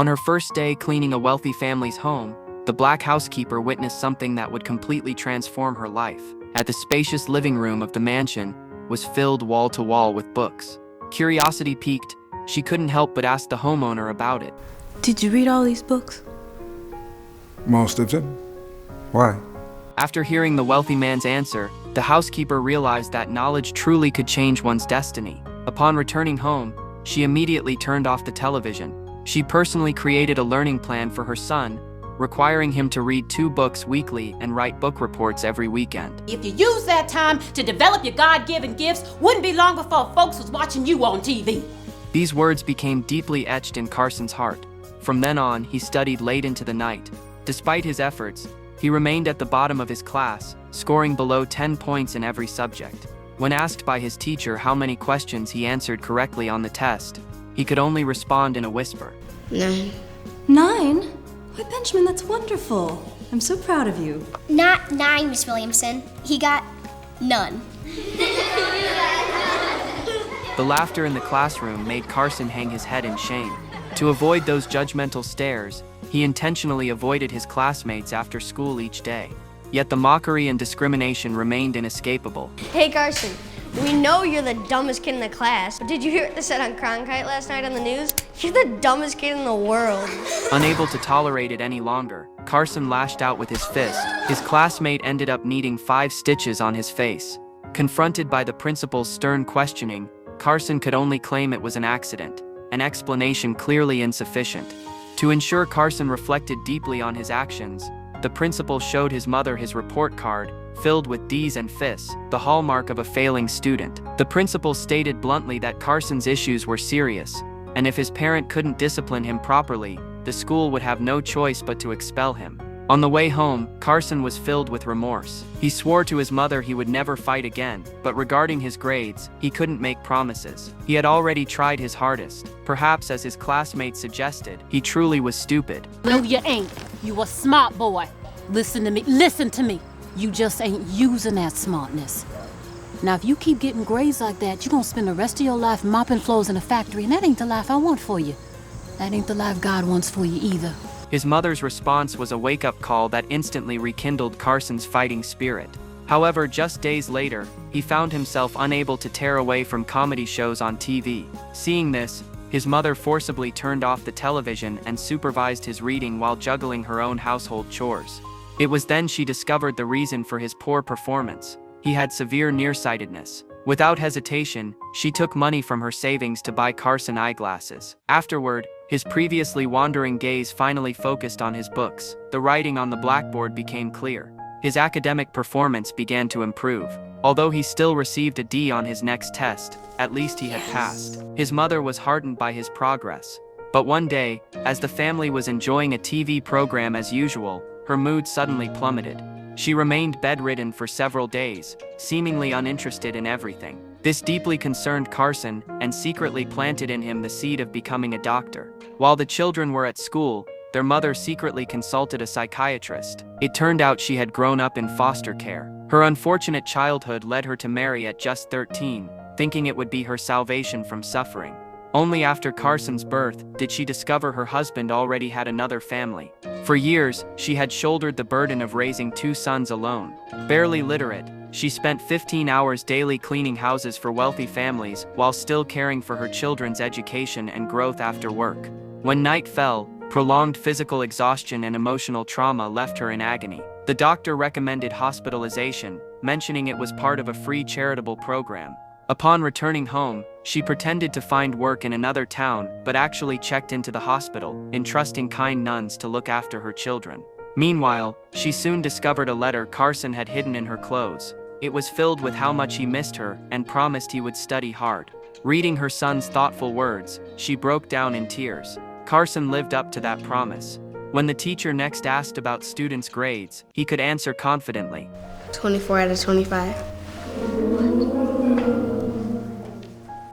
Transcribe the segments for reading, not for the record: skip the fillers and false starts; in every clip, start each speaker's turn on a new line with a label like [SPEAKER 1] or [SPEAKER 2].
[SPEAKER 1] On her first day cleaning a wealthy family's home, the black housekeeper witnessed something that would completely transform her life. The spacious living room of the mansion was filled wall to wall with books. Curiosity piqued, she couldn't help but ask the homeowner about it.
[SPEAKER 2] Did you read all these books?
[SPEAKER 3] Most of them. Why?
[SPEAKER 1] After hearing the wealthy man's answer, the housekeeper realized that knowledge truly could change one's destiny. Upon returning home, she immediately turned off the television. She personally created a learning plan for her son, requiring him to read 2 books weekly and write book reports every weekend.
[SPEAKER 4] If you use that time to develop your God-given gifts, wouldn't be long before folks was watching you on TV.
[SPEAKER 1] These words became deeply etched in Carson's heart. From then on, he studied late into the night. Despite his efforts, he remained at the bottom of his class, scoring below 10 points in every subject. When asked by his teacher how many questions he answered correctly on the test, he could only respond in a whisper.
[SPEAKER 2] 9. 9? Why, Benjamin, that's wonderful. I'm so proud of you.
[SPEAKER 5] Not 9, Miss Williamson. He got none.
[SPEAKER 1] The laughter in the classroom made Carson hang his head in shame. To avoid those judgmental stares, he intentionally avoided his classmates after school each day. Yet the mockery and discrimination remained inescapable.
[SPEAKER 6] Hey Carson, we know you're the dumbest kid in the class, but did you hear what they said on Cronkite last night on the news? You're the dumbest kid in the world.
[SPEAKER 1] Unable to tolerate it any longer, Carson lashed out with his fist. His classmate ended up needing 5 stitches on his face. Confronted by the principal's stern questioning, Carson could only claim it was an accident, an explanation clearly insufficient. To ensure Carson reflected deeply on his actions, the principal showed his mother his report card, filled with D's and F's, the hallmark of a failing student. The principal stated bluntly that Carson's issues were serious, and if his parent couldn't discipline him properly, the school would have no choice but to expel him. On the way home, Carson was filled with remorse. He swore to his mother he would never fight again, but regarding his grades, he couldn't make promises. He had already tried his hardest. Perhaps, as his classmates suggested, he truly was stupid.
[SPEAKER 4] No, you ain't. You a smart boy. Listen to me. You just ain't using that smartness. Now, if you keep getting grades like that, you're gonna spend the rest of your life mopping floors in a factory, and that ain't the life I want for you. That ain't the life God wants for you either.
[SPEAKER 1] His mother's response was a wake-up call that instantly rekindled Carson's fighting spirit. However, just days later, he found himself unable to tear away from comedy shows on TV. Seeing this, his mother forcibly turned off the television and supervised his reading while juggling her own household chores. It was then she discovered the reason for his poor performance. He had severe nearsightedness. Without hesitation, she took money from her savings to buy Carson eyeglasses. Afterward, his previously wandering gaze finally focused on his books. The writing on the blackboard became clear. His academic performance began to improve. Although he still received a D on his next test, at least he had passed. His mother was heartened by his progress. But one day, as the family was enjoying a TV program as usual, her mood suddenly plummeted. She remained bedridden for several days, seemingly uninterested in everything. This deeply concerned Carson and secretly planted in him the seed of becoming a doctor. While the children were at school, their mother secretly consulted a psychiatrist. It turned out she had grown up in foster care. Her unfortunate childhood led her to marry at just 13, thinking it would be her salvation from suffering. Only after Carson's birth did she discover her husband already had another family. For years, she had shouldered the burden of raising 2 sons alone. Barely literate, she spent 15 hours daily cleaning houses for wealthy families while still caring for her children's education and growth after work. When night fell, prolonged physical exhaustion and emotional trauma left her in agony. The doctor recommended hospitalization, mentioning it was part of a free charitable program. Upon returning home, she pretended to find work in another town, but actually checked into the hospital, entrusting kind nuns to look after her children. Meanwhile, she soon discovered a letter Carson had hidden in her clothes. It was filled with how much he missed her and promised he would study hard. Reading her son's thoughtful words, she broke down in tears. Carson lived up to that promise. When the teacher next asked about students' grades, he could answer confidently.
[SPEAKER 6] 24 out of 25.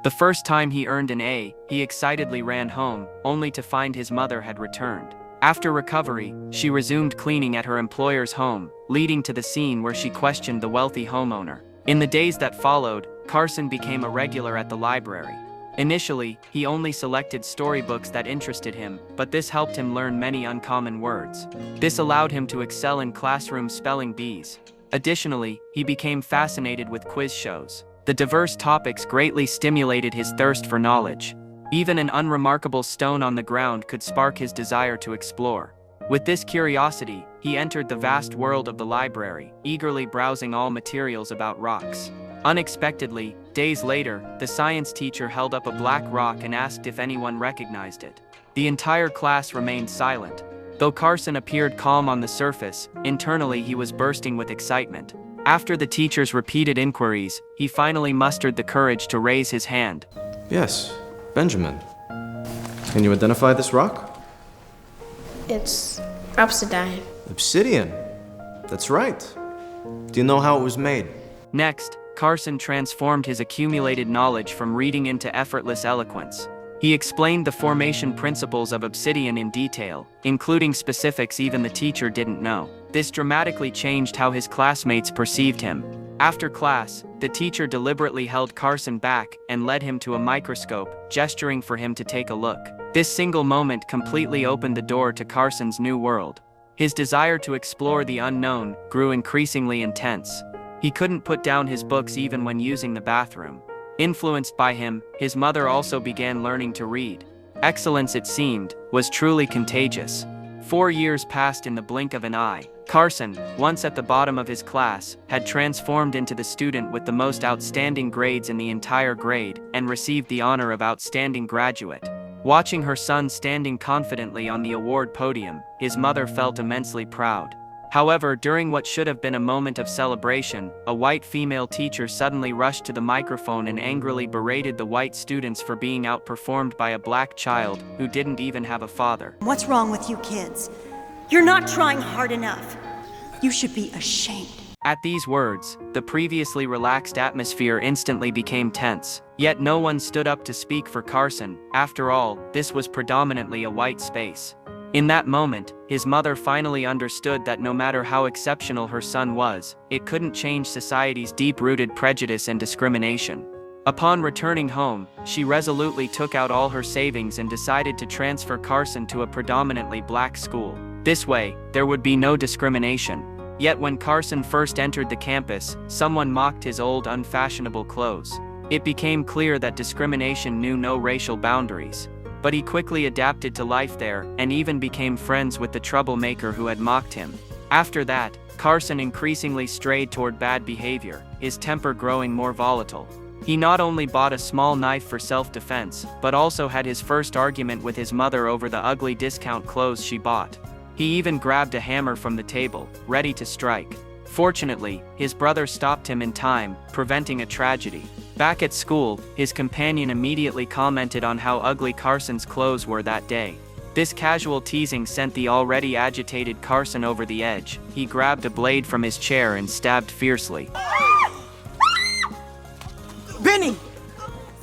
[SPEAKER 1] The first time he earned an A, he excitedly ran home, only to find his mother had returned. After recovery, she resumed cleaning at her employer's home, leading to the scene where she questioned the wealthy homeowner. In the days that followed, Carson became a regular at the library. Initially, he only selected storybooks that interested him, but this helped him learn many uncommon words. This allowed him to excel in classroom spelling bees. Additionally, he became fascinated with quiz shows. The diverse topics greatly stimulated his thirst for knowledge. Even an unremarkable stone on the ground could spark his desire to explore. With this curiosity, he entered the vast world of the library, eagerly browsing all materials about rocks. Unexpectedly, days later, the science teacher held up a black rock and asked if anyone recognized it. The entire class remained silent. Though Carson appeared calm on the surface, internally he was bursting with excitement. After the teacher's repeated inquiries, he finally mustered the courage to raise his hand.
[SPEAKER 7] Yes, Benjamin. Can you identify this rock?
[SPEAKER 8] It's obsidian.
[SPEAKER 7] Obsidian. That's right. Do you know how it was made?
[SPEAKER 1] Next, Carson transformed his accumulated knowledge from reading into effortless eloquence. He explained the formation principles of obsidian in detail, including specifics even the teacher didn't know. This dramatically changed how his classmates perceived him. After class, the teacher deliberately held Carson back and led him to a microscope, gesturing for him to take a look. This single moment completely opened the door to Carson's new world. His desire to explore the unknown grew increasingly intense. He couldn't put down his books even when using the bathroom. Influenced by him, his mother also began learning to read. Excellence, it seemed, was truly contagious. 4 years passed in the blink of an eye. Carson, once at the bottom of his class, had transformed into the student with the most outstanding grades in the entire grade and received the honor of outstanding graduate. Watching her son standing confidently on the award podium, his mother felt immensely proud. However, during what should have been a moment of celebration, a white female teacher suddenly rushed to the microphone and angrily berated the white students for being outperformed by a black child who didn't even have a father.
[SPEAKER 9] What's wrong with you kids? You're not trying hard enough. You should be ashamed.
[SPEAKER 1] At these words, the previously relaxed atmosphere instantly became tense. Yet no one stood up to speak for Carson. After all, this was predominantly a white space. In that moment, his mother finally understood that no matter how exceptional her son was, it couldn't change society's deep-rooted prejudice and discrimination. Upon returning home, she resolutely took out all her savings and decided to transfer Carson to a predominantly black school. This way, there would be no discrimination. Yet when Carson first entered the campus, someone mocked his old, unfashionable clothes. It became clear that discrimination knew no racial boundaries. But he quickly adapted to life there and even became friends with the troublemaker who had mocked him. After that, Carson increasingly strayed toward bad behavior, his temper growing more volatile. He not only bought a small knife for self-defense, but also had his first argument with his mother over the ugly discount clothes she bought. He even grabbed a hammer from the table, ready to strike. Fortunately, his brother stopped him in time, preventing a tragedy. Back at school, his companion immediately commented on how ugly Carson's clothes were that day. This casual teasing sent the already agitated Carson over the edge. He grabbed a blade from his chair and stabbed fiercely.
[SPEAKER 10] Benny!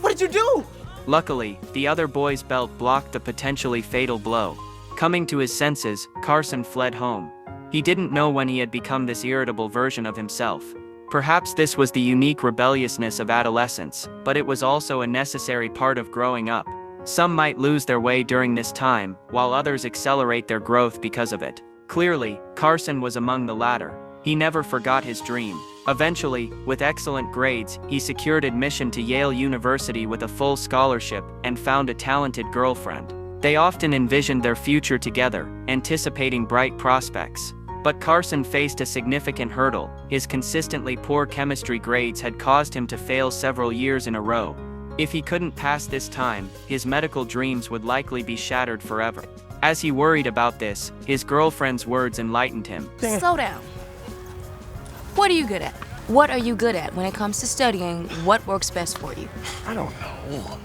[SPEAKER 10] What did you do?
[SPEAKER 1] Luckily, the other boy's belt blocked the potentially fatal blow. Coming to his senses, Carson fled home. He didn't know when he had become this irritable version of himself. Perhaps this was the unique rebelliousness of adolescence, but it was also a necessary part of growing up. Some might lose their way during this time, while others accelerate their growth because of it. Clearly, Carson was among the latter. He never forgot his dream. Eventually, with excellent grades, he secured admission to Yale University with a full scholarship and found a talented girlfriend. They often envisioned their future together, anticipating bright prospects. But Carson faced a significant hurdle. His consistently poor chemistry grades had caused him to fail several years in a row. If he couldn't pass this time, his medical dreams would likely be shattered forever. As he worried about this, his girlfriend's words enlightened him.
[SPEAKER 11] Slow down. What are you good at? What are you good at when it comes to studying? What works best for you?
[SPEAKER 10] I don't know.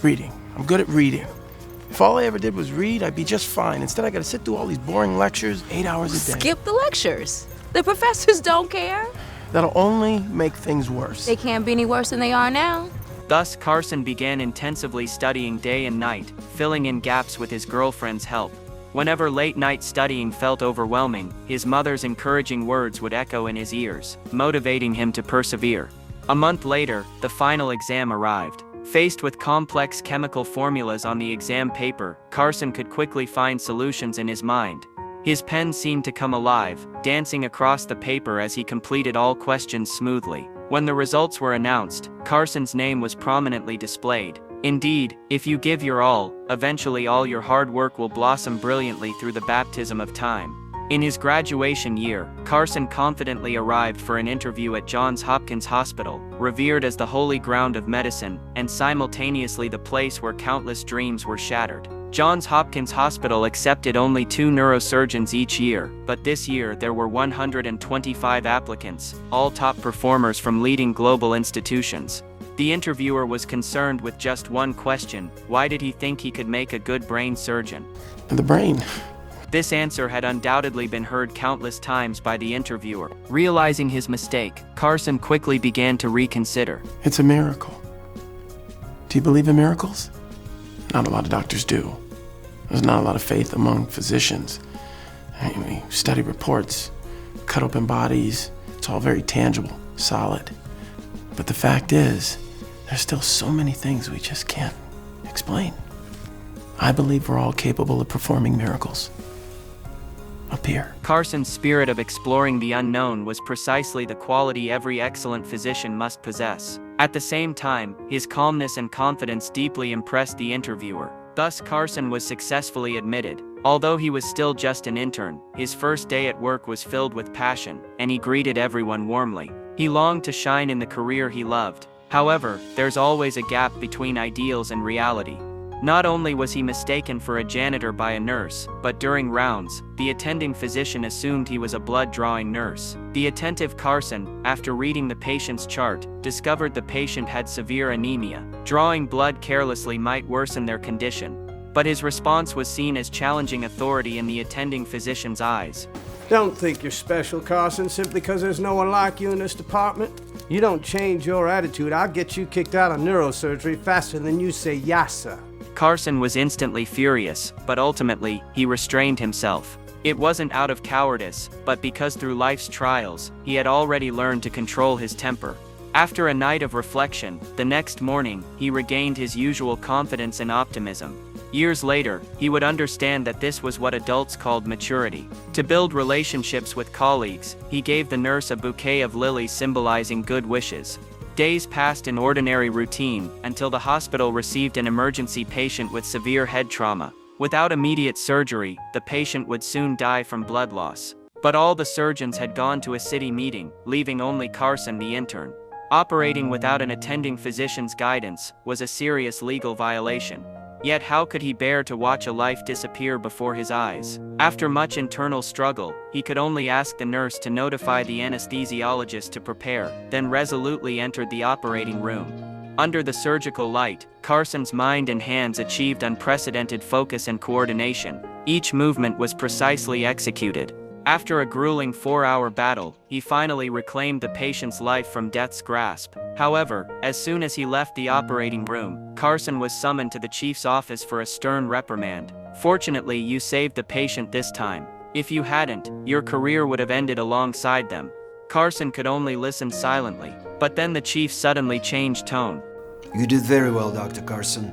[SPEAKER 10] Reading. I'm good at reading. If all I ever did was read, I'd be just fine. Instead, I gotta sit through all these boring lectures, 8 hours a day.
[SPEAKER 11] Skip the lectures. The professors don't care.
[SPEAKER 10] That'll only make things worse.
[SPEAKER 11] They can't be any worse than they are now.
[SPEAKER 1] Thus, Carson began intensively studying day and night, filling in gaps with his girlfriend's help. Whenever late-night studying felt overwhelming, his mother's encouraging words would echo in his ears, motivating him to persevere. A month later, the final exam arrived. Faced with complex chemical formulas on the exam paper, Carson could quickly find solutions in his mind. His pen seemed to come alive, dancing across the paper as he completed all questions smoothly. When the results were announced, Carson's name was prominently displayed. Indeed, if you give your all, eventually all your hard work will blossom brilliantly through the baptism of time. In his graduation year, Carson confidently arrived for an interview at Johns Hopkins Hospital, revered as the holy ground of medicine, and simultaneously the place where countless dreams were shattered. Johns Hopkins Hospital accepted only 2 neurosurgeons each year, but this year there were 125 applicants, all top performers from leading global institutions. The interviewer was concerned with just one question: why did he think he could make a good brain surgeon?
[SPEAKER 10] The brain.
[SPEAKER 1] This answer had undoubtedly been heard countless times by the interviewer. Realizing his mistake, Carson quickly began to reconsider.
[SPEAKER 10] It's a miracle. Do you believe in miracles? Not a lot of doctors do. There's not a lot of faith among physicians. I mean, we study reports, cut open bodies. It's all very tangible, solid. But the fact is, there's still so many things we just can't explain. I believe we're all capable of performing miracles. Up here.
[SPEAKER 1] Carson's spirit of exploring the unknown was precisely the quality every excellent physician must possess. At the same time, his calmness and confidence deeply impressed the interviewer. Thus, Carson was successfully admitted. Although he was still just an intern, his first day at work was filled with passion, and he greeted everyone warmly. He longed to shine in the career he loved. However, there's always a gap between ideals and reality. Not only was he mistaken for a janitor by a nurse, but during rounds, the attending physician assumed he was a blood-drawing nurse. The attentive Carson, after reading the patient's chart, discovered the patient had severe anemia. Drawing blood carelessly might worsen their condition, but his response was seen as challenging authority in the attending physician's eyes.
[SPEAKER 12] Don't think you're special, Carson, simply because there's no one like you in this department. You don't change your attitude, I'll get you kicked out of neurosurgery faster than you say yes, sir.
[SPEAKER 1] Carson was instantly furious, but ultimately, he restrained himself. It wasn't out of cowardice, but because through life's trials, he had already learned to control his temper. After a night of reflection, the next morning, he regained his usual confidence and optimism. Years later, he would understand that this was what adults called maturity. To build relationships with colleagues, he gave the nurse a bouquet of lilies symbolizing good wishes. Days passed in ordinary routine until the hospital received an emergency patient with severe head trauma. Without immediate surgery, the patient would soon die from blood loss. But all the surgeons had gone to a city meeting, leaving only Carson the intern. Operating without an attending physician's guidance was a serious legal violation. Yet how could he bear to watch a life disappear before his eyes? After much internal struggle, he could only ask the nurse to notify the anesthesiologist to prepare, then resolutely entered the operating room. Under the surgical light, Carson's mind and hands achieved unprecedented focus and coordination. Each movement was precisely executed. After a grueling 4-hour battle, he finally reclaimed the patient's life from death's grasp. However, as soon as he left the operating room, Carson was summoned to the chief's office for a stern reprimand. "Fortunately, you saved the patient this time. If you hadn't, your career would have ended alongside them." Carson could only listen silently, but then the chief suddenly changed tone.
[SPEAKER 13] "You did very well, Dr. Carson.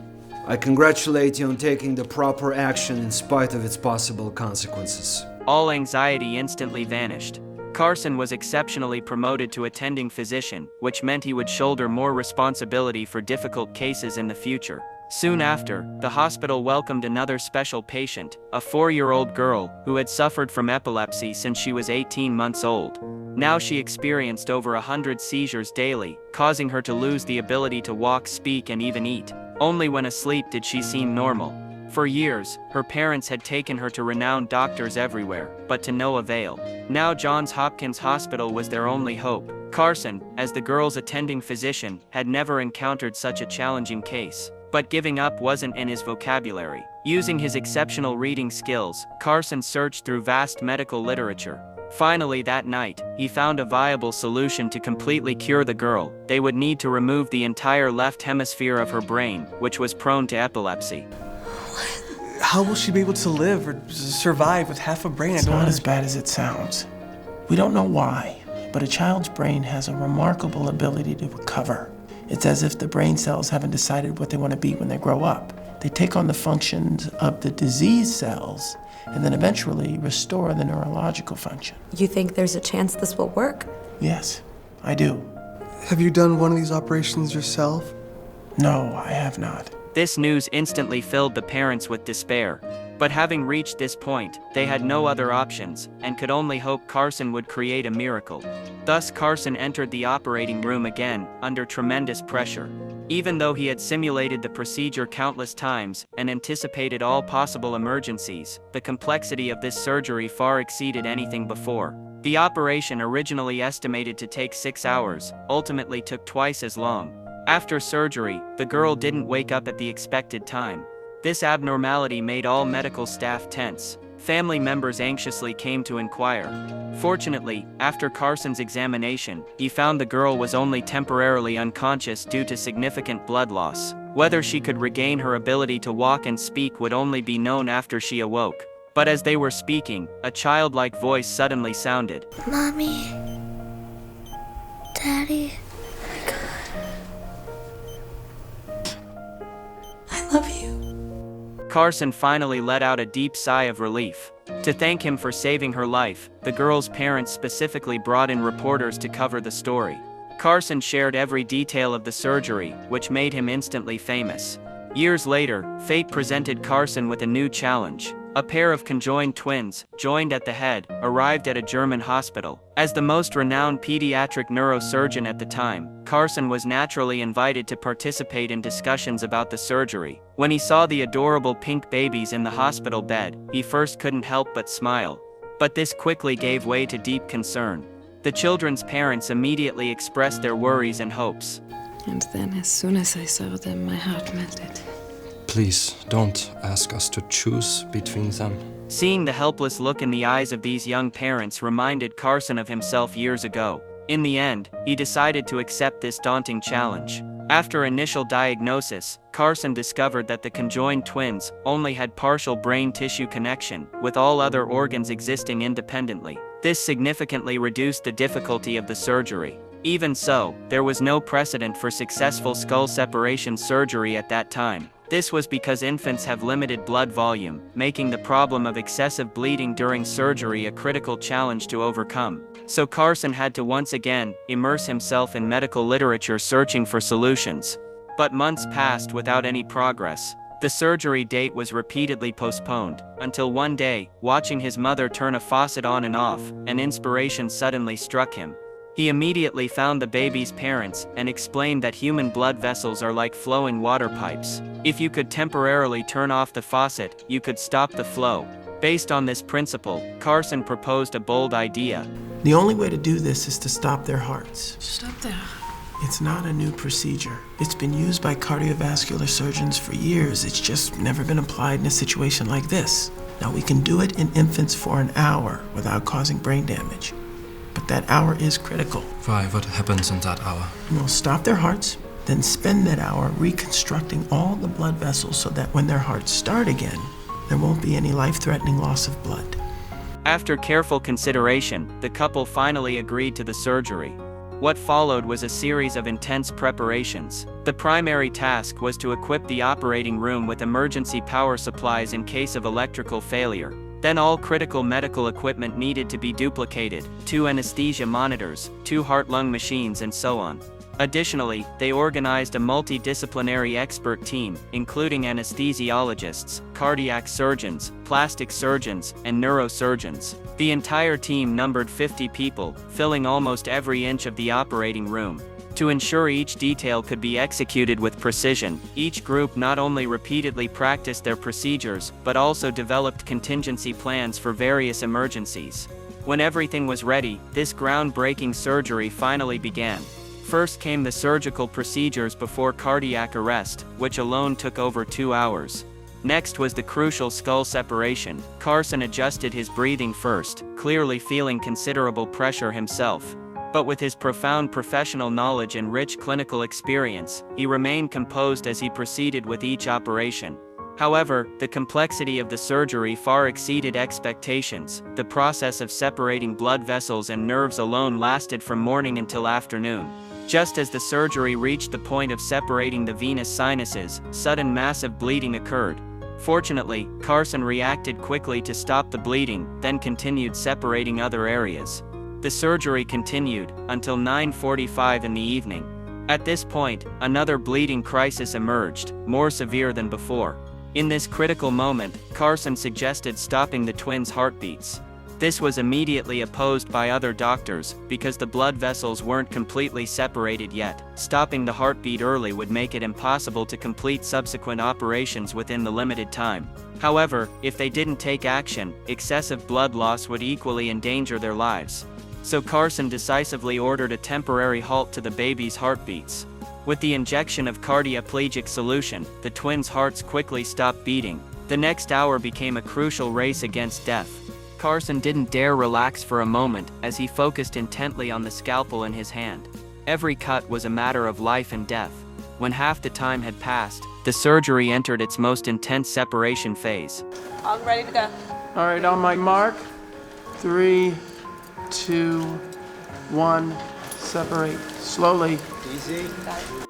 [SPEAKER 13] I congratulate you on taking the proper action in spite of its possible consequences."
[SPEAKER 1] All anxiety instantly vanished. Carson was exceptionally promoted to attending physician, which meant he would shoulder more responsibility for difficult cases in the future. Soon after, the hospital welcomed another special patient, a 4-year-old girl who had suffered from epilepsy since she was 18 months old. Now she experienced over 100 seizures daily, causing her to lose the ability to walk, speak, and even eat. Only when asleep did she seem normal. For years, her parents had taken her to renowned doctors everywhere, but to no avail. Now Johns Hopkins Hospital was their only hope. Carson, as the girl's attending physician, had never encountered such a challenging case. But giving up wasn't in his vocabulary. Using his exceptional reading skills, Carson searched through vast medical literature. Finally that night, he found a viable solution to completely cure the girl. They would need to remove the entire left hemisphere of her brain, which was prone to epilepsy.
[SPEAKER 14] How will she be able to live or survive with half a brain?
[SPEAKER 10] It's not as bad as it sounds. We don't know why, but a child's brain has a remarkable ability to recover. It's as if the brain cells haven't decided what they want to be when they grow up. They take on the functions of the disease cells and then eventually restore the neurological function.
[SPEAKER 15] You think there's a chance this will work?
[SPEAKER 10] Yes, I do.
[SPEAKER 14] Have you done one of these operations yourself?
[SPEAKER 10] No, I have not.
[SPEAKER 1] This news instantly filled the parents with despair. But having reached this point, they had no other options, and could only hope Carson would create a miracle. Thus Carson entered the operating room again, under tremendous pressure. Even though he had simulated the procedure countless times, and anticipated all possible emergencies, the complexity of this surgery far exceeded anything before. The operation, originally estimated to take 6 hours, ultimately took twice as long. After surgery, the girl didn't wake up at the expected time. This abnormality made all medical staff tense. Family members anxiously came to inquire. Fortunately, after Carson's examination, he found the girl was only temporarily unconscious due to significant blood loss. Whether she could regain her ability to walk and speak would only be known after she awoke. But as they were speaking, a childlike voice suddenly sounded.
[SPEAKER 16] Mommy, Daddy,
[SPEAKER 2] I love you.
[SPEAKER 1] Carson finally let out a deep sigh of relief. To thank him for saving her life, the girl's parents specifically brought in reporters to cover the story. Carson shared every detail of the surgery, which made him instantly famous. Years later, fate presented Carson with a new challenge. A pair of conjoined twins, joined at the head, arrived at a German hospital. As the most renowned pediatric neurosurgeon at the time, Carson was naturally invited to participate in discussions about the surgery. When he saw the adorable pink babies in the hospital bed, he first couldn't help but smile. But this quickly gave way to deep concern. The children's parents immediately expressed their worries and hopes.
[SPEAKER 17] And then, as soon as I saw them, my heart melted.
[SPEAKER 7] Please, don't ask us to choose between them.
[SPEAKER 1] Seeing the helpless look in the eyes of these young parents reminded Carson of himself years ago. In the end, he decided to accept this daunting challenge. After initial diagnosis, Carson discovered that the conjoined twins only had partial brain tissue connection, with all other organs existing independently. This significantly reduced the difficulty of the surgery. Even so, there was no precedent for successful skull separation surgery at that time. This was because infants have limited blood volume, making the problem of excessive bleeding during surgery a critical challenge to overcome. So Carson had to once again immerse himself in medical literature searching for solutions. But months passed without any progress. The surgery date was repeatedly postponed, until one day, watching his mother turn a faucet on and off, an inspiration suddenly struck him. He immediately found the baby's parents and explained that human blood vessels are like flowing water pipes. If you could temporarily turn off the faucet, you could stop the flow. Based on this principle, Carson proposed a bold idea.
[SPEAKER 10] The only way to do this is to stop their hearts.
[SPEAKER 17] Stop there.
[SPEAKER 10] It's not a new procedure. It's been used by cardiovascular surgeons for years. It's just never been applied in a situation like this. Now, we can do it in infants for an hour without causing brain damage. But that hour is critical.
[SPEAKER 7] Why? What happens in that hour?
[SPEAKER 10] We'll stop their hearts, then spend that hour reconstructing all the blood vessels so that when their hearts start again, there won't be any life-threatening loss of blood.
[SPEAKER 1] After careful consideration, the couple finally agreed to the surgery. What followed was a series of intense preparations. The primary task was to equip the operating room with emergency power supplies in case of electrical failure. Then all critical medical equipment needed to be duplicated, 2 anesthesia monitors, 2 heart-lung machines, and so on. Additionally, they organized a multidisciplinary expert team, including anesthesiologists, cardiac surgeons, plastic surgeons, and neurosurgeons. The entire team numbered 50 people, filling almost every inch of the operating room. To ensure each detail could be executed with precision, each group not only repeatedly practiced their procedures, but also developed contingency plans for various emergencies. When everything was ready, this groundbreaking surgery finally began. First came the surgical procedures before cardiac arrest, which alone took over 2 hours. Next was the crucial skull separation. Carson adjusted his breathing first, clearly feeling considerable pressure himself. But with his profound professional knowledge and rich clinical experience, he remained composed as he proceeded with each operation. However, the complexity of the surgery far exceeded expectations. The process of separating blood vessels and nerves alone lasted from morning until afternoon. Just as the surgery reached the point of separating the venous sinuses, sudden massive bleeding occurred. Fortunately, Carson reacted quickly to stop the bleeding, then continued separating other areas. The surgery continued until 9:45 in the evening. At this point, another bleeding crisis emerged, more severe than before. In this critical moment, Carson suggested stopping the twins' heartbeats. This was immediately opposed by other doctors, because the blood vessels weren't completely separated yet. Stopping the heartbeat early would make it impossible to complete subsequent operations within the limited time. However, if they didn't take action, excessive blood loss would equally endanger their lives. So Carson decisively ordered a temporary halt to the baby's heartbeats. With the injection of cardioplegic solution, the twins' hearts quickly stopped beating. The next hour became a crucial race against death. Carson didn't dare relax for a moment as he focused intently on the scalpel in his hand. Every cut was a matter of life and death. When half the time had passed, the surgery entered its most intense separation phase.
[SPEAKER 11] I'm ready to go.
[SPEAKER 10] All right, on my mark. 3, 2, 1. Separate. Slowly.
[SPEAKER 12] Easy.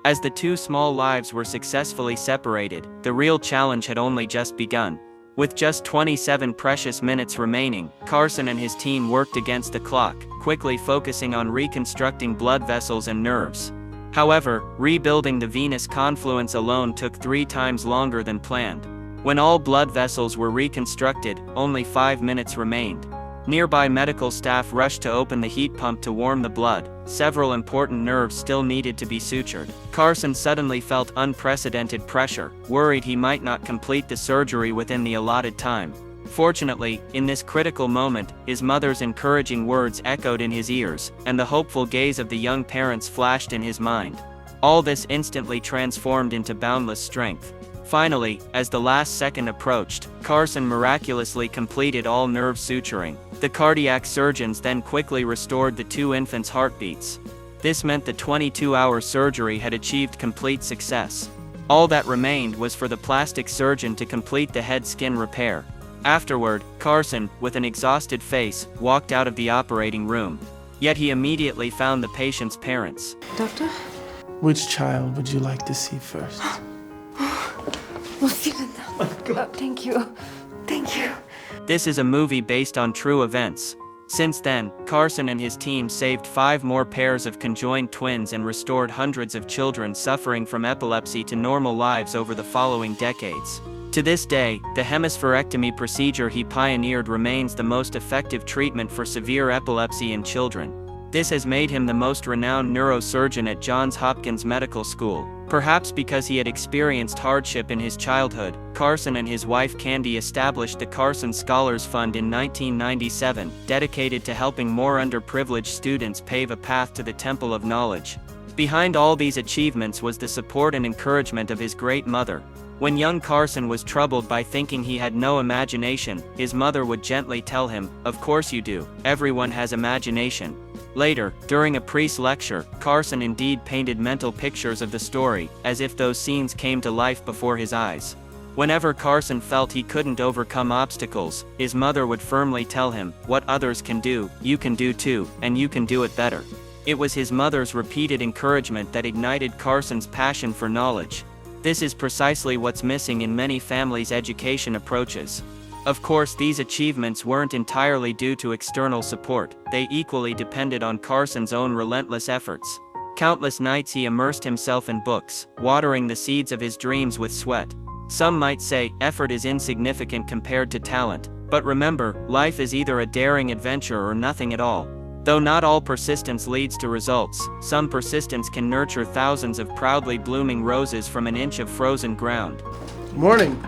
[SPEAKER 1] As the two small lives were successfully separated, the real challenge had only just begun. With just 27 precious minutes remaining, Carson and his team worked against the clock, quickly focusing on reconstructing blood vessels and nerves. However, rebuilding the venous confluence alone took 3 times longer than planned. When all blood vessels were reconstructed, only 5 minutes remained. Nearby medical staff rushed to open the heat pump to warm the blood. Several important nerves still needed to be sutured. Carson suddenly felt unprecedented pressure, worried he might not complete the surgery within the allotted time. Fortunately, in this critical moment, his mother's encouraging words echoed in his ears, and the hopeful gaze of the young parents flashed in his mind. All this instantly transformed into boundless strength. Finally, as the last second approached, Carson miraculously completed all nerve suturing. The cardiac surgeons then quickly restored the 2 infants' heartbeats. This meant the 22-hour surgery had achieved complete success. All that remained was for the plastic surgeon to complete the head skin repair. Afterward, Carson, with an exhausted face, walked out of the operating room. Yet he immediately found the patient's parents.
[SPEAKER 17] Doctor?
[SPEAKER 10] Which child would you like to see first?
[SPEAKER 17] Thank you. Thank you.
[SPEAKER 1] This is a movie based on true events. Since then, Carson and his team saved 5 more pairs of conjoined twins and restored hundreds of children suffering from epilepsy to normal lives over the following decades. To this day, the hemispherectomy procedure he pioneered remains the most effective treatment for severe epilepsy in children. This has made him the most renowned neurosurgeon at Johns Hopkins Medical School. Perhaps because he had experienced hardship in his childhood, Carson and his wife Candy established the Carson Scholars Fund in 1997, dedicated to helping more underprivileged students pave a path to the Temple of Knowledge. Behind all these achievements was the support and encouragement of his great mother. When young Carson was troubled by thinking he had no imagination, his mother would gently tell him, "Of course you do, everyone has imagination." Later, during a priest lecture, Carson indeed painted mental pictures of the story, as if those scenes came to life before his eyes. Whenever Carson felt he couldn't overcome obstacles, his mother would firmly tell him, "What others can do, you can do too, and you can do it better." It was his mother's repeated encouragement that ignited Carson's passion for knowledge. This is precisely what's missing in many families' education approaches. Of course, these achievements weren't entirely due to external support, they equally depended on Carson's own relentless efforts. Countless nights he immersed himself in books, watering the seeds of his dreams with sweat. Some might say, effort is insignificant compared to talent, but remember, life is either a daring adventure or nothing at all. Though not all persistence leads to results, some persistence can nurture thousands of proudly blooming roses from an inch of frozen ground.
[SPEAKER 10] Morning.